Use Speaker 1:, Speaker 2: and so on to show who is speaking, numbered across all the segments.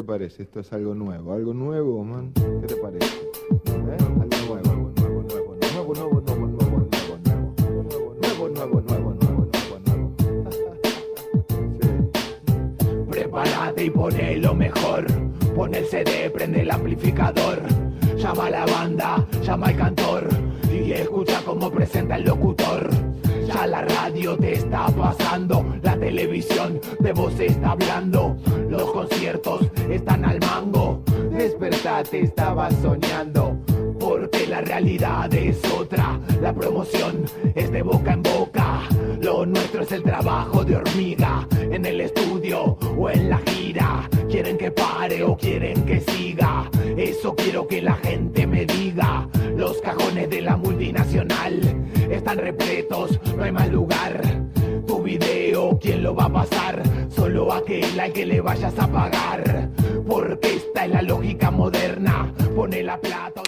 Speaker 1: te parece? Esto es algo nuevo, man. ¿Qué te parece? Algo nuevo, nuevo.
Speaker 2: Prepárate y pone lo mejor. Pon el CD, prende el amplificador. Llama a la banda, llama al cantor y escucha cómo presenta el locutor. Ya la radio te está pasando, la televisión de vos está hablando, los conciertos están al mango. Despertate, estabas soñando, porque la realidad es otra. La promoción es de boca en boca. Lo nuestro es el trabajo de hormiga, en el estudio o en la gira. Quieren que pare o quieren que siga, eso quiero que la gente me diga. Los cajones de la multinacional están repletos, no hay más lugar. Tu video, ¿quién lo va a pasar? Solo aquel al que le vayas a pagar, porque esta es la lógica moderna. Pone la plata.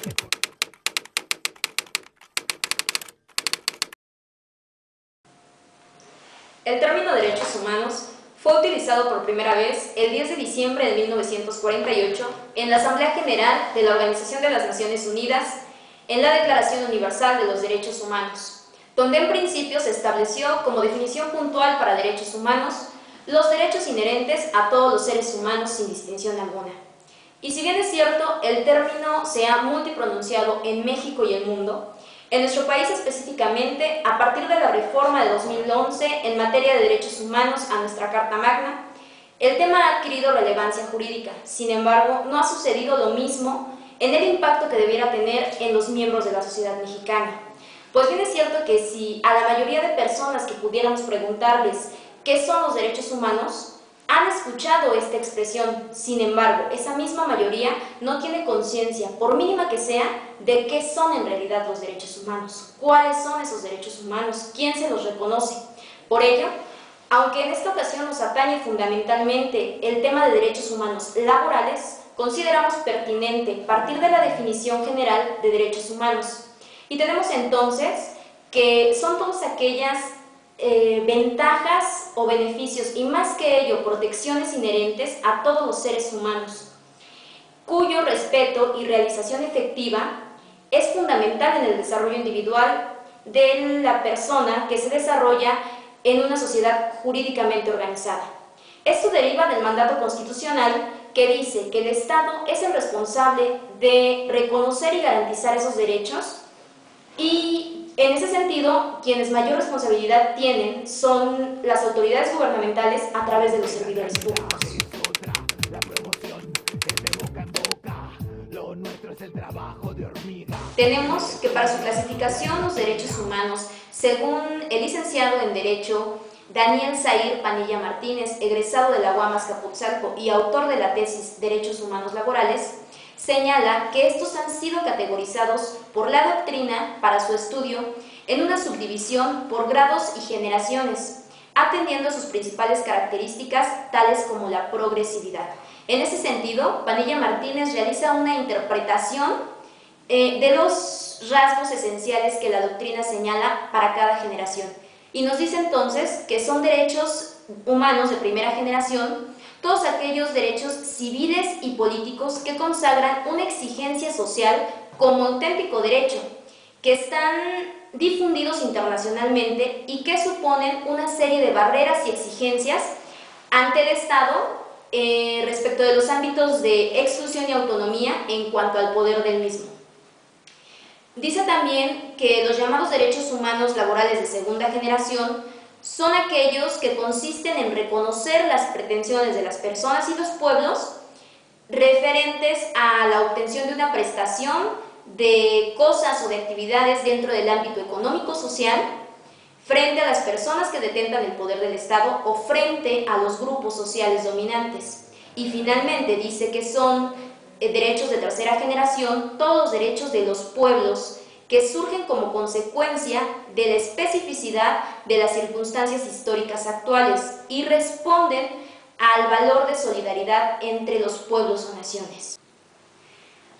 Speaker 3: El término derechos humanos fue utilizado por primera vez el 10 de diciembre de 1948 en la Asamblea General de la Organización de las Naciones Unidas en la Declaración Universal de los Derechos Humanos, donde en principio se estableció como definición puntual para derechos humanos los derechos inherentes a todos los seres humanos sin distinción alguna. Y si bien es cierto, el término se ha multipronunciado en México y el mundo, en nuestro país específicamente, a partir de la reforma de 2011 en materia de derechos humanos a nuestra Carta Magna, el tema ha adquirido relevancia jurídica. Sin embargo, no ha sucedido lo mismo en el impacto que debiera tener en los miembros de la sociedad mexicana. Pues bien es cierto que si a la mayoría de personas que pudiéramos preguntarles qué son los derechos humanos, han escuchado esta expresión. Sin embargo, esa misma mayoría no tiene conciencia, por mínima que sea, de qué son en realidad los derechos humanos, cuáles son esos derechos humanos, quién se los reconoce. Por ello, aunque en esta ocasión nos atañe fundamentalmente el tema de derechos humanos laborales, consideramos pertinente partir de la definición general de derechos humanos. Y tenemos entonces que son todas aquellas ventajas o beneficios, y más que ello, protecciones inherentes a todos los seres humanos, cuyo respeto y realización efectiva es fundamental en el desarrollo individual de la persona que se desarrolla en una sociedad jurídicamente organizada. Esto deriva del mandato constitucional que dice que el Estado es el responsable de reconocer y garantizar esos derechos, y en ese sentido, quienes mayor responsabilidad tienen son las autoridades gubernamentales a través de los servidores públicos. Tenemos que para su clasificación los derechos humanos, según el licenciado en Derecho Daniel Zair Panilla Martínez, egresado de la UAM Azcapotzalco y autor de la tesis Derechos Humanos Laborales, señala que estos han sido categorizados por la doctrina para su estudio en una subdivisión por grados y generaciones, atendiendo a sus principales características, tales como la progresividad. En ese sentido, Panilla Martínez realiza una interpretación de los rasgos esenciales que la doctrina señala para cada generación, y nos dice entonces que son derechos humanos de primera generación todos aquellos derechos civiles y políticos que consagran una exigencia social como auténtico derecho, que están difundidos internacionalmente y que suponen una serie de barreras y exigencias ante el Estado respecto de los ámbitos de exclusión y autonomía en cuanto al poder del mismo. Dice también que los llamados derechos humanos laborales de segunda generación son aquellos que consisten en reconocer las pretensiones de las personas y los pueblos referentes a la obtención de una prestación de cosas o de actividades dentro del ámbito económico-social frente a las personas que detentan el poder del Estado o frente a los grupos sociales dominantes. Y finalmente dice que son derechos de tercera generación todos los derechos de los pueblos que surgen como consecuencia de la especificidad de las circunstancias históricas actuales y responden al valor de solidaridad entre los pueblos o naciones.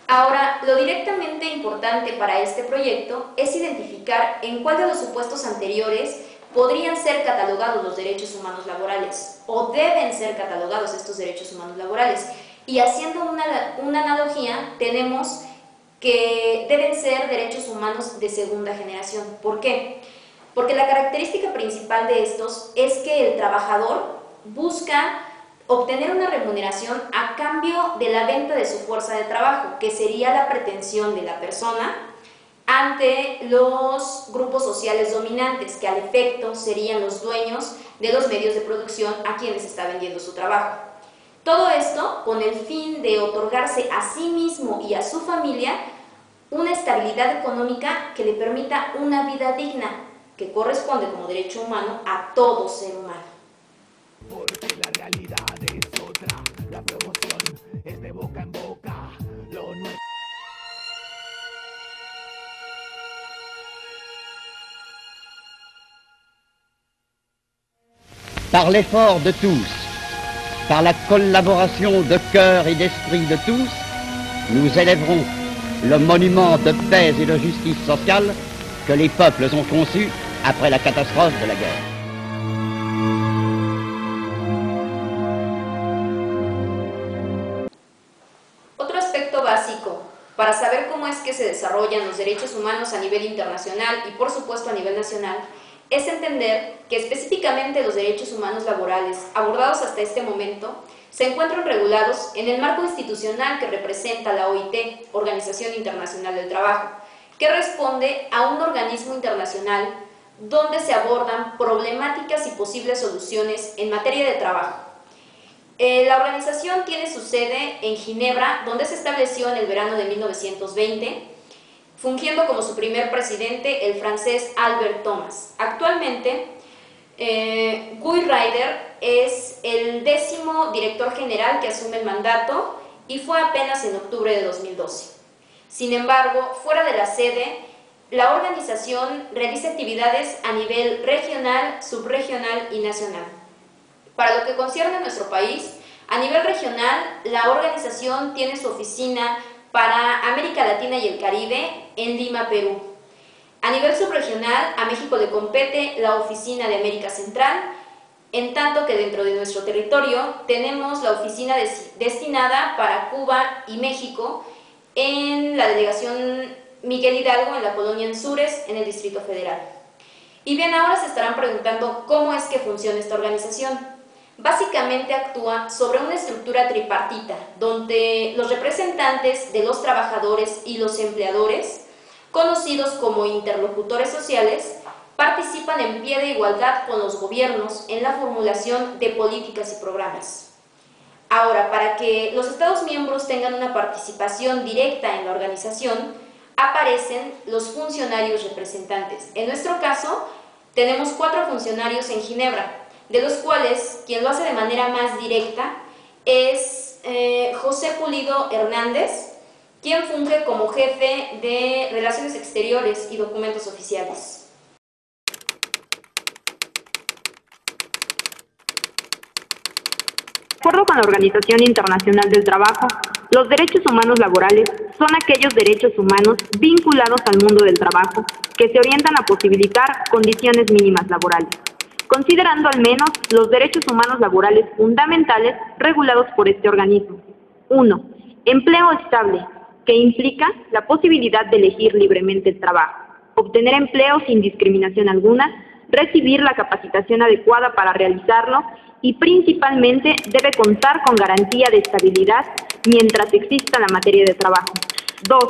Speaker 3: Ahora, lo directamente importante para este proyecto es identificar en cuál de los supuestos anteriores podrían ser catalogados los derechos humanos laborales o deben ser catalogados estos derechos humanos laborales. Y haciendo una analogía, tenemos que deben ser derechos humanos de segunda generación. ¿Por qué? Porque la característica principal de estos es que el trabajador busca obtener una remuneración a cambio de la venta de su fuerza de trabajo, que sería la pretensión de la persona ante los grupos sociales dominantes, que al efecto serían los dueños de los medios de producción a quienes está vendiendo su trabajo. Todo esto con el fin de otorgarse a sí mismo y a su familia una estabilidad económica que le permita una vida digna, que corresponde como derecho humano a todo ser humano.
Speaker 2: Porque la realidad es otra, la promoción es de boca en boca, lo nuestro.
Speaker 4: Par l'effort de tous, par la collaboration de cœur et d'esprit de tous, nous élèverons le monument de paix et de justice sociale que les peuples ont conçu après la catastrophe de la guerre.
Speaker 3: Otro aspecto básico para saber cómo es que se desarrollan los derechos humanos a nivel internacional y por supuesto a nivel nacional es entender que específicamente los derechos humanos laborales abordados hasta este momento se encuentran regulados en el marco institucional que representa la OIT, Organización Internacional del Trabajo, que responde a un organismo internacional donde se abordan problemáticas y posibles soluciones en materia de trabajo. La organización tiene su sede en Ginebra, donde se estableció en el verano de 1920, fungiendo como su primer presidente el francés Albert Thomas. Actualmente, Guy Ryder es el 10º director general que asume el mandato y fue apenas en octubre de 2012. Sin embargo, fuera de la sede, la organización realiza actividades a nivel regional, subregional y nacional. Para lo que concierne a nuestro país, a nivel regional, la organización tiene su oficina para América Latina y el Caribe en Lima, Perú. A nivel subregional, a México le compete la oficina de América Central, en tanto que dentro de nuestro territorio tenemos la oficina destinada para Cuba y México en la delegación Miguel Hidalgo, en la colonia Anzures, en el Distrito Federal. Y bien, ahora se estarán preguntando cómo es que funciona esta organización. Básicamente actúa sobre una estructura tripartita, donde los representantes de los trabajadores y los empleadores, conocidos como interlocutores sociales, participan en pie de igualdad con los gobiernos en la formulación de políticas y programas. Ahora, para que los Estados miembros tengan una participación directa en la organización, aparecen los funcionarios representantes. En nuestro caso, tenemos 4 funcionarios en Ginebra, de los cuales quien lo hace de manera más directa es José Pulido Hernández, quien funge como jefe de Relaciones Exteriores y Documentos Oficiales.
Speaker 5: De acuerdo con la Organización Internacional del Trabajo, los derechos humanos laborales son aquellos derechos humanos vinculados al mundo del trabajo que se orientan a posibilitar condiciones mínimas laborales, considerando al menos los derechos humanos laborales fundamentales regulados por este organismo. 1. Empleo estable, que implica la posibilidad de elegir libremente el trabajo, obtener empleo sin discriminación alguna, recibir la capacitación adecuada para realizarlo y principalmente debe contar con garantía de estabilidad mientras exista la materia de trabajo. 2.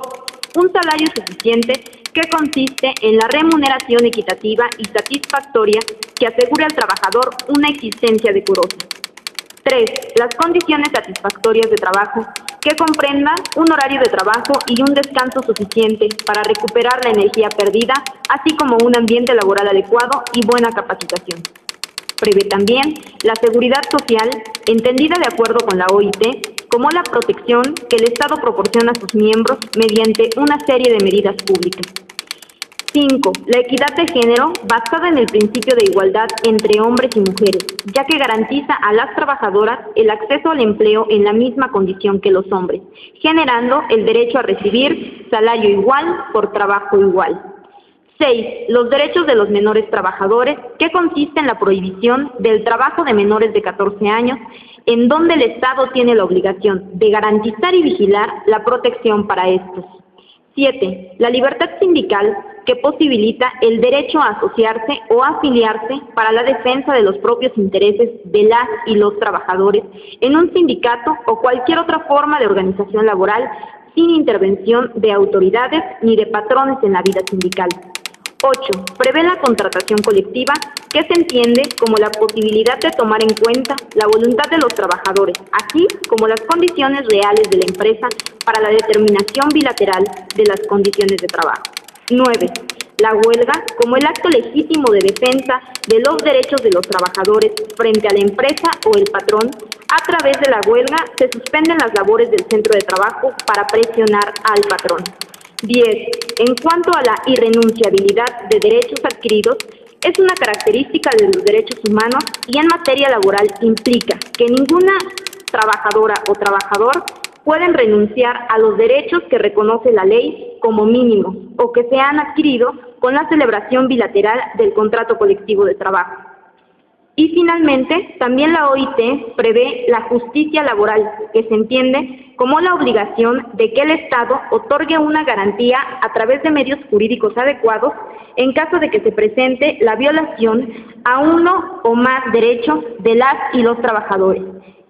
Speaker 5: Un salario suficiente que consiste en la remuneración equitativa y satisfactoria que asegure al trabajador una existencia decorosa. 3. Las condiciones satisfactorias de trabajo que comprendan un horario de trabajo y un descanso suficiente para recuperar la energía perdida, así como un ambiente laboral adecuado y buena capacitación. Prevé también la seguridad social, entendida de acuerdo con la OIT, como la protección que el Estado proporciona a sus miembros mediante una serie de medidas públicas. 5. La equidad de género basada en el principio de igualdad entre hombres y mujeres, ya que garantiza a las trabajadoras el acceso al empleo en la misma condición que los hombres, generando el derecho a recibir salario igual por trabajo igual. 6. Los derechos de los menores trabajadores, que consiste en la prohibición del trabajo de menores de 14 años, en donde el Estado tiene la obligación de garantizar y vigilar la protección para estos. 7. La libertad sindical, que posibilita el derecho a asociarse o afiliarse para la defensa de los propios intereses de las y los trabajadores en un sindicato o cualquier otra forma de organización laboral sin intervención de autoridades ni de patrones en la vida sindical. 8. Prevé la contratación colectiva, que se entiende como la posibilidad de tomar en cuenta la voluntad de los trabajadores, así como las condiciones reales de la empresa para la determinación bilateral de las condiciones de trabajo. 9. La huelga como el acto legítimo de defensa de los derechos de los trabajadores frente a la empresa o el patrón. A través de la huelga se suspenden las labores del centro de trabajo para presionar al patrón. 10. En cuanto a la irrenunciabilidad de derechos adquiridos, es una característica de los derechos humanos y en materia laboral implica que ninguna trabajadora o trabajador pueden renunciar a los derechos que reconoce la ley como mínimos o que se han adquirido con la celebración bilateral del contrato colectivo de trabajo. Y finalmente, también la OIT prevé la justicia laboral, que se entiende como la obligación de que el Estado otorgue una garantía a través de medios jurídicos adecuados en caso de que se presente la violación a uno o más derechos de las y los trabajadores.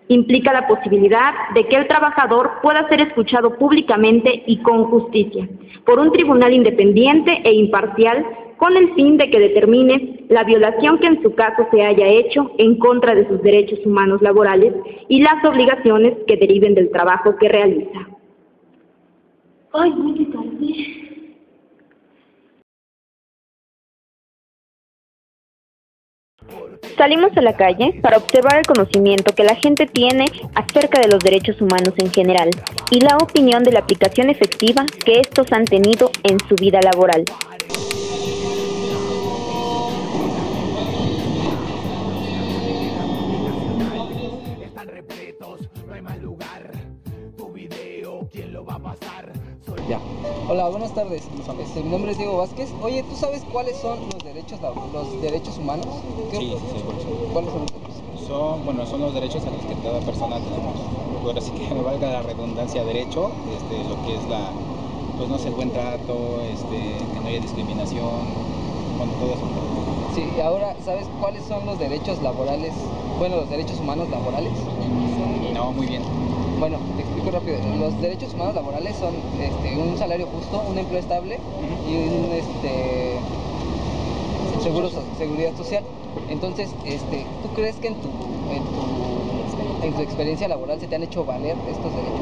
Speaker 5: Implica la posibilidad de que el trabajador pueda ser escuchado públicamente y con justicia por un tribunal independiente e imparcial con el fin de que determine la violación que en su caso se haya hecho en contra de sus derechos humanos laborales y las obligaciones que deriven del trabajo que realiza. Ay, muy tarde. Salimos a la calle para observar el conocimiento que la gente tiene acerca de los derechos humanos en general y la opinión de la aplicación efectiva que estos han tenido en su vida laboral.
Speaker 2: Están repletos, no hay más lugar. Tu video, ¿quién lo va a pasar?
Speaker 6: Ya. Hola, buenas tardes. Mi nombre es Diego Vázquez. Oye, ¿tú sabes cuáles son los derechos humanos?
Speaker 7: Sí,
Speaker 6: ¿Cuáles son los derechos?
Speaker 7: Son los derechos a los que cada persona tenemos. Ahora sí que me valga la redundancia, derecho, lo que es pues no sé, buen trato, que no haya discriminación, todo eso.
Speaker 6: Sí, ahora, ¿sabes cuáles son los derechos laborales? Bueno, los derechos humanos laborales.
Speaker 7: No, muy bien.
Speaker 6: Bueno, te explico rápido. Los derechos humanos laborales son un salario justo, un empleo estable y un seguridad social. Entonces, ¿tú crees que en tu experiencia laboral se te han hecho valer estos derechos?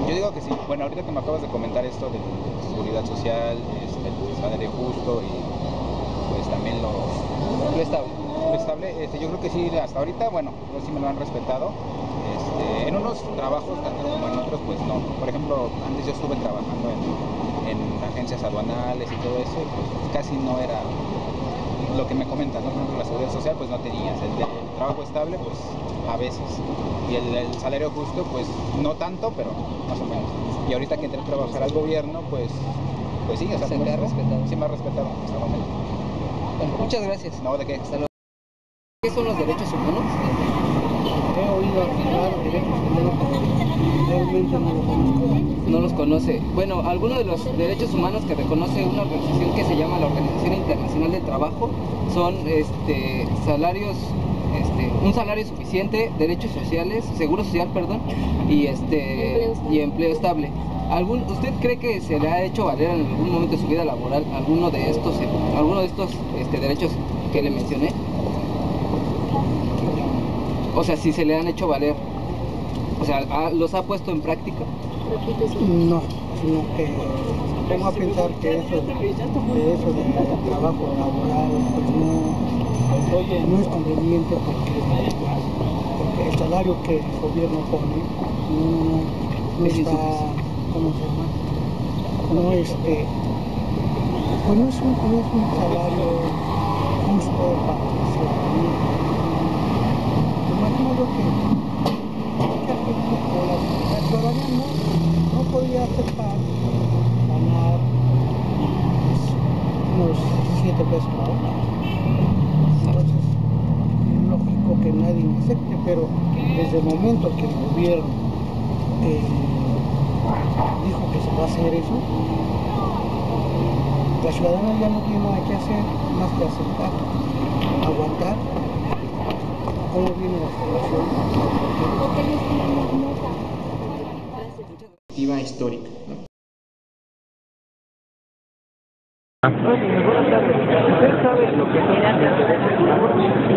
Speaker 7: Yo digo que sí. Bueno, ahorita que me acabas de comentar esto de seguridad social, el salario justo y pues también lo estable. Yo creo que sí, hasta ahorita, bueno, sí me lo han respetado. En unos trabajos, tanto como en otros, pues no. Por ejemplo, antes yo estuve trabajando en agencias aduanales y todo eso, y pues casi no era lo que me comentas, ¿no? Por ejemplo, la seguridad social, pues no tenías. El trabajo estable, pues a veces. Y el salario justo, pues no tanto, pero más o menos. Y ahorita que entré a trabajar al gobierno, pues sí, o sea,
Speaker 6: ¿Se te ha respetado?
Speaker 7: Sí me ha respetado hasta el momento.
Speaker 6: Bueno, muchas gracias.
Speaker 7: No, ¿de qué?
Speaker 6: Hasta luego. ¿Qué son los derechos humanos?
Speaker 8: He oído hablar de derechos humanos, pero realmente no los conozco.
Speaker 6: No los conoce. Bueno, algunos de los derechos humanos que reconoce una organización que se llama la Organización Internacional del Trabajo son salarios, un salario suficiente, derechos sociales, seguro social, perdón, y empleo estable. ¿Usted cree que se le ha hecho valer en algún momento de su vida laboral alguno de estos derechos que le mencioné? O sea, si se le han hecho valer, o sea, ¿los ha puesto en práctica?
Speaker 8: No, sino que pongo a pensar que eso de trabajo laboral pues no es conveniente porque el salario que el gobierno pone no está, ¿cómo se llama? No pues no es un salario justo para la ciudadanía. Imagino yo que la ciudadanía no podría aceptar ganar unos 7 pesos la hora. Entonces, es lógico que nadie me acepte, pero desde el momento que el gobierno dijo que se va a hacer eso, la ciudadana ya no tiene nada que hacer más que aceptar, aguantar cómo viene la situación.
Speaker 9: Perspectiva histórica, ¿no?
Speaker 10: Buenas tardes. ¿Usted sabe lo que son los derechos humanos? Sí,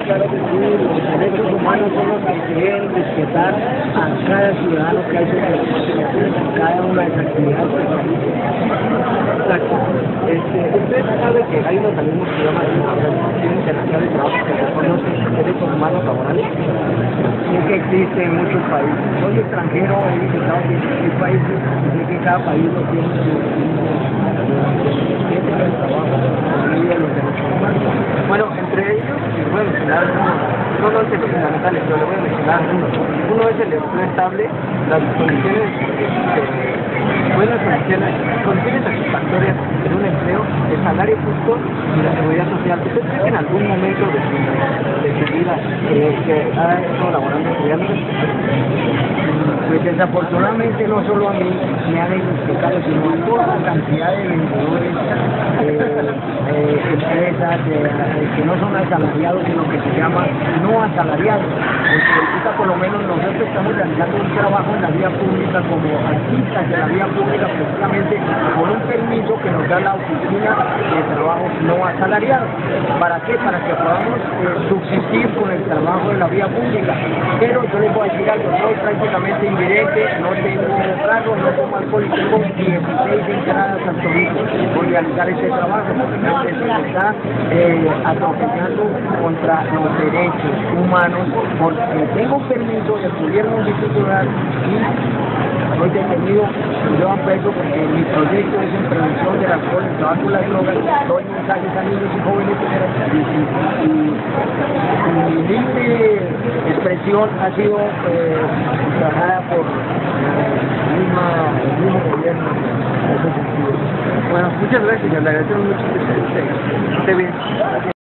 Speaker 10: claro que sí. Los derechos humanos son los que quieren respetar a cada ciudadano que hace sus participaciones en cada una de las actividades que realiza. Exacto. Usted sabe que hay un organismo que se llama la Organización Internacional del Trabajo que reconoce los derechos humanos laborales. Sé que existe en muchos países. Soy extranjero, he visitado 16 países y sé que cada país lo tiene su del trabajo y de los derechos humanos. Bueno, entre ellos, les voy a mencionar no los fundamentales, pero les voy a mencionar algunos. Uno es el empleo estable, las condiciones buenas condiciones satisfactorias en un empleo, el salario justo y la seguridad social. ¿Usted cree que en algún momento de su vida que ha estado laborando estudiando? Pues desafortunadamente no solo a mí me han identificado, sino a toda la cantidad de vendedores, empresas que no son asalariados, sino que se llaman no asalariados. Ahorita por lo menos nosotros estamos realizando un trabajo en la vía pública como artistas de la vía pública, precisamente por un permiso que nos da la oficina de trabajo no asalariado. ¿Para qué? Para que podamos subsistir con el trabajo de la vía pública. Pero yo les voy a decir algo, soy prácticamente invidente, no tengo carro, no tomo alcohol y tengo 16 entradas al turismo por realizar este trabajo, porque se está atropellando contra los derechos humanos, porque tengo un permiso del gobierno municipal y soy detenido, me llevan preso porque mi proyecto es en prevención del alcohol, el tabaco y las drogas, doy mensajes a niños y jóvenes y mi libre expresión ha sido trabajada por el mismo gobierno en ese sentido. Bueno, muchas gracias, le agradecemos mucho que esté bien. Gracias.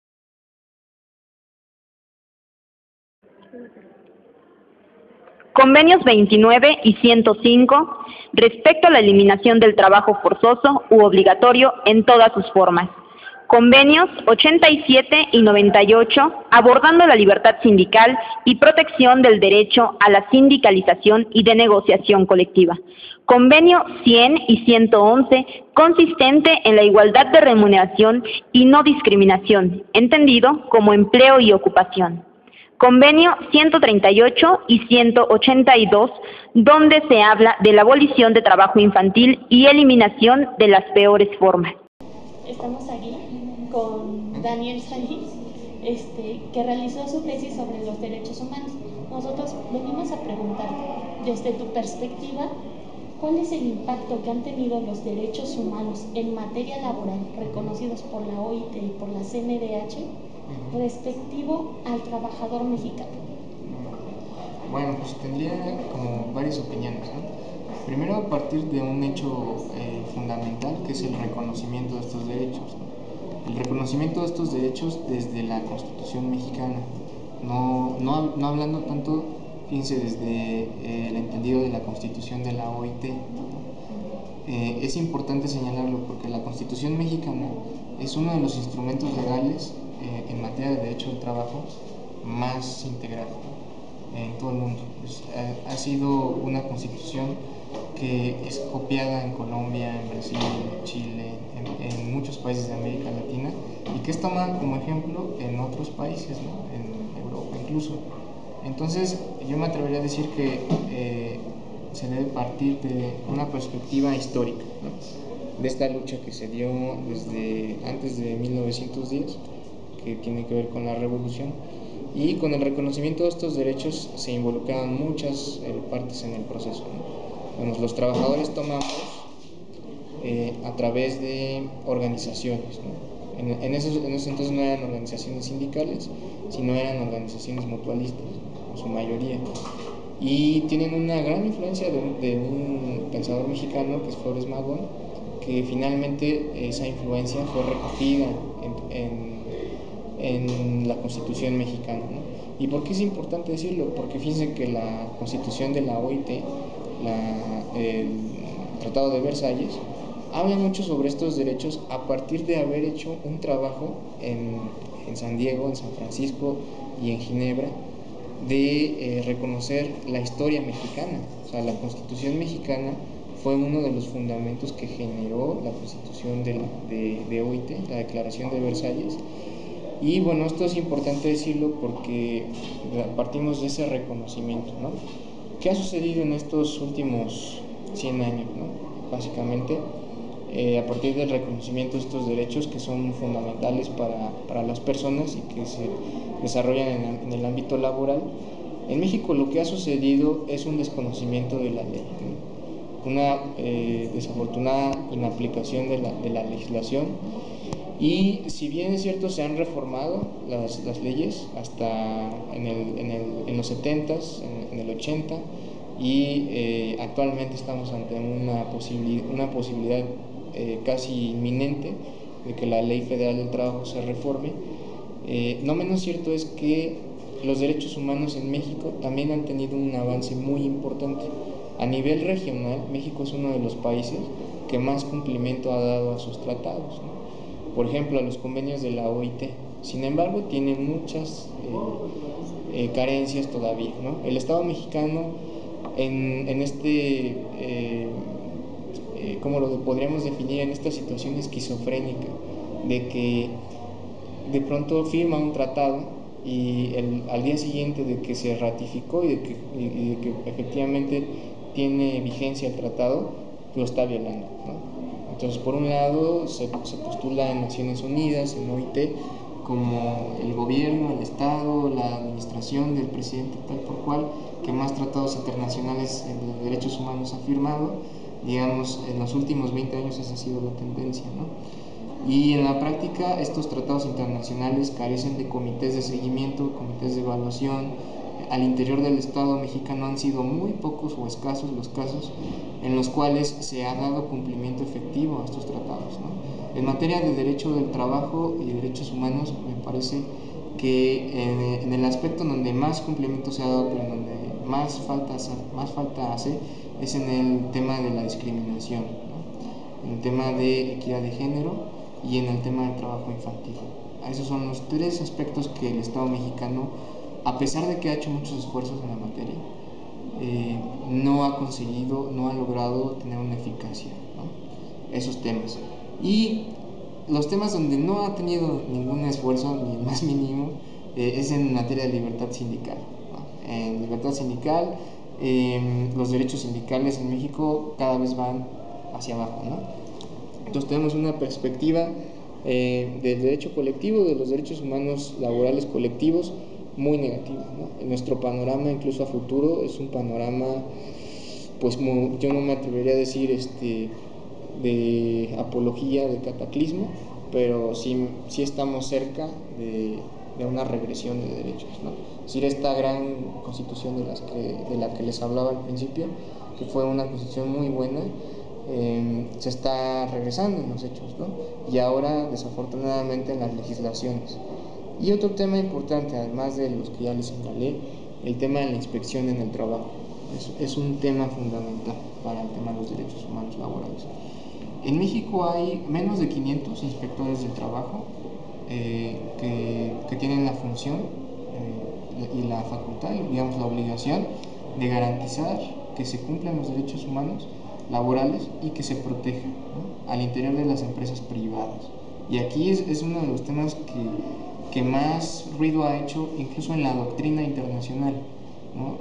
Speaker 5: Convenios 29 y 105 respecto a la eliminación del trabajo forzoso u obligatorio en todas sus formas. Convenios 87 y 98 abordando la libertad sindical y protección del derecho a la sindicalización y de negociación colectiva. Convenio 100 y 111 consistente en la igualdad de remuneración y no discriminación, entendido como empleo y ocupación. Convenio 138 y 182, donde se habla de la abolición de trabajo infantil y eliminación de las peores formas.
Speaker 11: Estamos aquí con Daniel Said, que realizó su tesis sobre los derechos humanos. Nosotros venimos a preguntarte, desde tu perspectiva, ¿cuál es el impacto que han tenido los derechos humanos en materia laboral reconocidos por la OIT y por la CNDH respectivo al trabajador mexicano?
Speaker 9: Bueno, pues tendría como varias opiniones, ¿no? Primero, a partir de un hecho fundamental, que es el reconocimiento de estos derechos, ¿no? El reconocimiento de estos derechos desde la Constitución mexicana, no hablando tanto, fíjense, desde el entendido de la Constitución de la OIT, ¿no? Es importante señalarlo porque la Constitución mexicana es uno de los instrumentos legales en materia de derecho del trabajo más integral en todo el mundo. Pues, ha sido una constitución que es copiada en Colombia, en Brasil, en Chile, en muchos países de América Latina y que es tomada como ejemplo en otros países, ¿no? En Europa incluso. Entonces yo me atrevería a decir que se debe partir de una perspectiva histórica, ¿no? De esta lucha que se dio desde antes de 1910, que tiene que ver con la revolución, y con el reconocimiento de estos derechos se involucraban muchas partes en el proceso, ¿no? Bueno, los trabajadores tomamos a través de organizaciones, ¿no? En ese entonces no eran organizaciones sindicales, sino eran organizaciones mutualistas, en su mayoría, y tienen una gran influencia de un pensador mexicano que es Flores Magón, que finalmente esa influencia fue recogida en la Constitución mexicana, ¿no? ¿Y por qué es importante decirlo? Porque fíjense que la Constitución de la OIT, el Tratado de Versalles, habla mucho sobre estos derechos a partir de haber hecho un trabajo en San Diego, en San Francisco y en Ginebra, de reconocer la historia mexicana. O sea, la Constitución mexicana fue uno de los fundamentos que generó la Constitución de OIT, la Declaración de Versalles. Y bueno, esto es importante decirlo porque partimos de ese reconocimiento, ¿no? ¿Qué ha sucedido en estos últimos 100 años, ¿no? Básicamente, a partir del reconocimiento de estos derechos que son fundamentales para las personas y que se desarrollan en el ámbito laboral, en México lo que ha sucedido es un desconocimiento de la ley, ¿no? Una desafortunada inaplicación de la legislación. Y si bien es cierto, se han reformado las leyes hasta en los 70s, en el 80, y actualmente estamos ante una posibilidad casi inminente de que la Ley Federal del Trabajo se reforme, no menos cierto es que los derechos humanos en México también han tenido un avance muy importante. A nivel regional, México es uno de los países que más cumplimiento ha dado a sus tratados, ¿no? Por ejemplo, a los convenios de la OIT. Sin embargo, tiene muchas carencias todavía, ¿no? El Estado mexicano en ¿cómo lo podríamos definir? En esta situación esquizofrénica de que de pronto firma un tratado y al día siguiente de que se ratificó y de que efectivamente tiene vigencia el tratado, lo está violando, ¿no? Entonces, por un lado, se postula en Naciones Unidas, en OIT, como el gobierno, el Estado, la administración del presidente tal por cual, que más tratados internacionales de derechos humanos ha firmado. Digamos, en los últimos 20 años esa ha sido la tendencia, ¿no? Y en la práctica, estos tratados internacionales carecen de comités de seguimiento, comités de evaluación. Al interior del Estado mexicano han sido muy pocos o escasos los casos en los cuales se ha dado cumplimiento efectivo a estos tratados, ¿no? En materia de derecho del trabajo y derechos humanos, me parece que en el aspecto en donde más cumplimiento se ha dado, pero en donde más falta hace, es en el tema de la discriminación, ¿no? En el tema de equidad de género y en el tema del trabajo infantil. Esos son los tres aspectos que el Estado mexicano, a pesar de que ha hecho muchos esfuerzos en la materia, no ha conseguido, no ha logrado tener una eficacia, ¿no? Esos temas. Y los temas donde no ha tenido ningún esfuerzo, ni el más mínimo, es en materia de libertad sindical, ¿no? En libertad sindical, los derechos sindicales en México cada vez van hacia abajo, ¿no? Entonces tenemos una perspectiva del derecho colectivo, de los derechos humanos laborales colectivos, muy negativo, ¿no? En nuestro panorama, incluso a futuro, es un panorama, pues yo no me atrevería a decir de apología, de cataclismo, pero sí estamos cerca de una regresión de derechos, ¿no? Es decir, esta gran constitución de la que les hablaba al principio, que fue una constitución muy buena, se está regresando en los hechos, ¿no? Y ahora, desafortunadamente, en las legislaciones. Y otro tema importante, además de los que ya les señalé, el tema de la inspección en el trabajo. Es un tema fundamental para el tema de los derechos humanos laborales. En México hay menos de 500 inspectores del trabajo que tienen la función y la facultad, digamos la obligación de garantizar que se cumplan los derechos humanos laborales y que se protejan, ¿no? Al interior de las empresas privadas. Y aquí es uno de los temas que más ruido ha hecho incluso en la doctrina internacional, ¿no?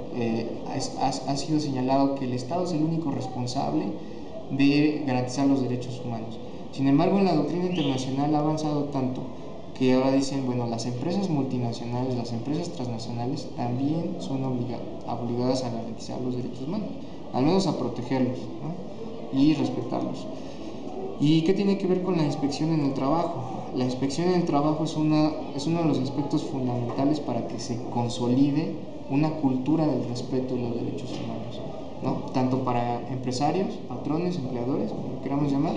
Speaker 9: Ha sido señalado que el Estado es el único responsable de garantizar los derechos humanos. Sin embargo, en la doctrina internacional ha avanzado tanto que ahora dicen, bueno, las empresas multinacionales, las empresas transnacionales también son obligadas a garantizar los derechos humanos, al menos a protegerlos, ¿no? Y respetarlos. ¿Y qué tiene que ver con la inspección en el trabajo? La inspección en el trabajo es uno de los aspectos fundamentales para que se consolide una cultura del respeto de los derechos humanos, ¿no? Tanto para empresarios, patrones, empleadores, como lo queramos llamar,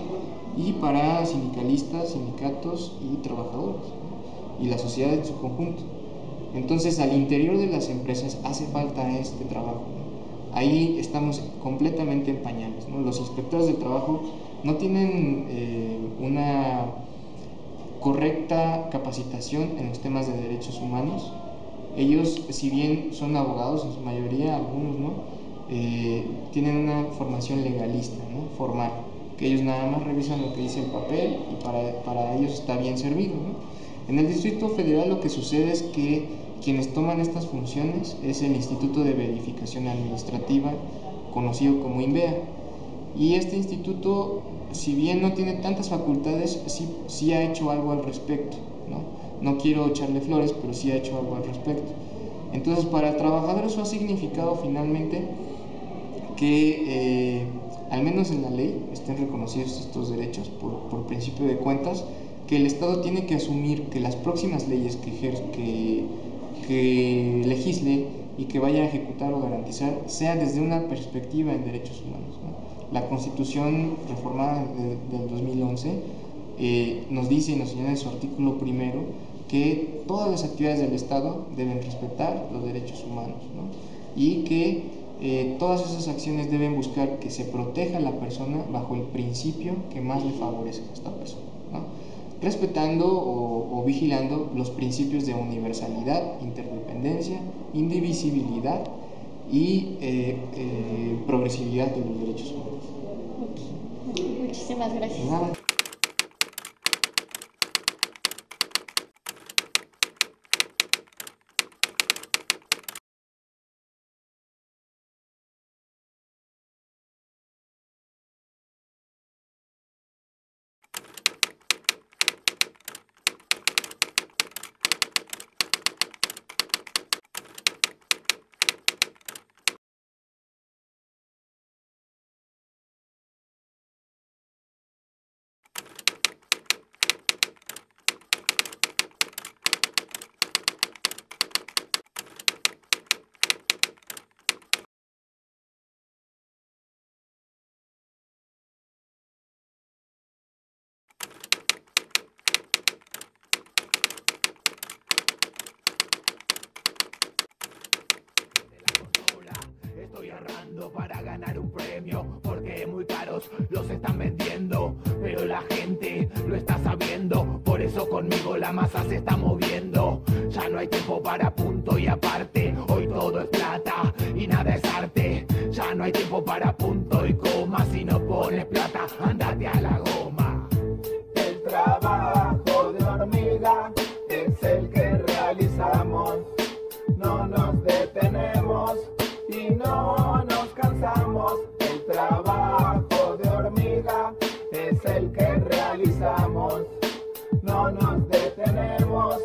Speaker 9: y para sindicalistas, sindicatos y trabajadores, y la sociedad en su conjunto. Entonces, al interior de las empresas hace falta este trabajo. Ahí estamos completamente en pañales, ¿no? Los inspectores del trabajo no tienen una correcta capacitación en los temas de derechos humanos. Ellos, si bien son abogados en su mayoría, algunos no, tienen una formación legalista, ¿no? Formal, que ellos nada más revisan lo que dice el papel y para ellos está bien servido, ¿no? En el Distrito Federal lo que sucede es que quienes toman estas funciones es el Instituto de Verificación Administrativa, conocido como INVEA. Y este instituto, si bien no tiene tantas facultades, sí ha hecho algo al respecto, ¿no? No quiero echarle flores, pero sí ha hecho algo al respecto. Entonces, para el trabajador eso ha significado finalmente que, al menos en la ley, estén reconocidos estos derechos por principio de cuentas, que el Estado tiene que asumir que las próximas leyes que legisle y que vaya a ejecutar o garantizar sea desde una perspectiva en derechos humanos, ¿no? La Constitución reformada del 2011 nos dice y nos señala en su artículo primero que todas las actividades del Estado deben respetar los derechos humanos, ¿no? Y que todas esas acciones deben buscar que se proteja a la persona bajo el principio que más le favorezca a esta persona, ¿no? Respetando o vigilando los principios de universalidad, interdependencia, indivisibilidad y progresividad de los derechos humanos.
Speaker 11: Muchísimas gracias.
Speaker 9: Nada.
Speaker 2: Estoy ahorrando para ganar un premio, porque muy caros los están vendiendo, pero la gente lo está sabiendo, por eso conmigo la masa se está moviendo. Ya no hay tiempo para punto y aparte, hoy todo es plata y nada es arte. Ya no hay tiempo para punto y coma, si no pones plata, andate a la goma.
Speaker 12: El trabajo de hormiga es el que realizamos, no nos detenemos y no nos cansamos. El trabajo de hormiga es el que realizamos, no nos detenemos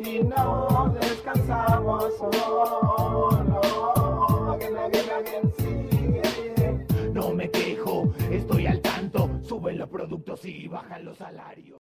Speaker 12: y no descansamos. Oh, no, again, sigue.
Speaker 2: No me quejo, estoy al tanto, suben los productos y bajan los salarios.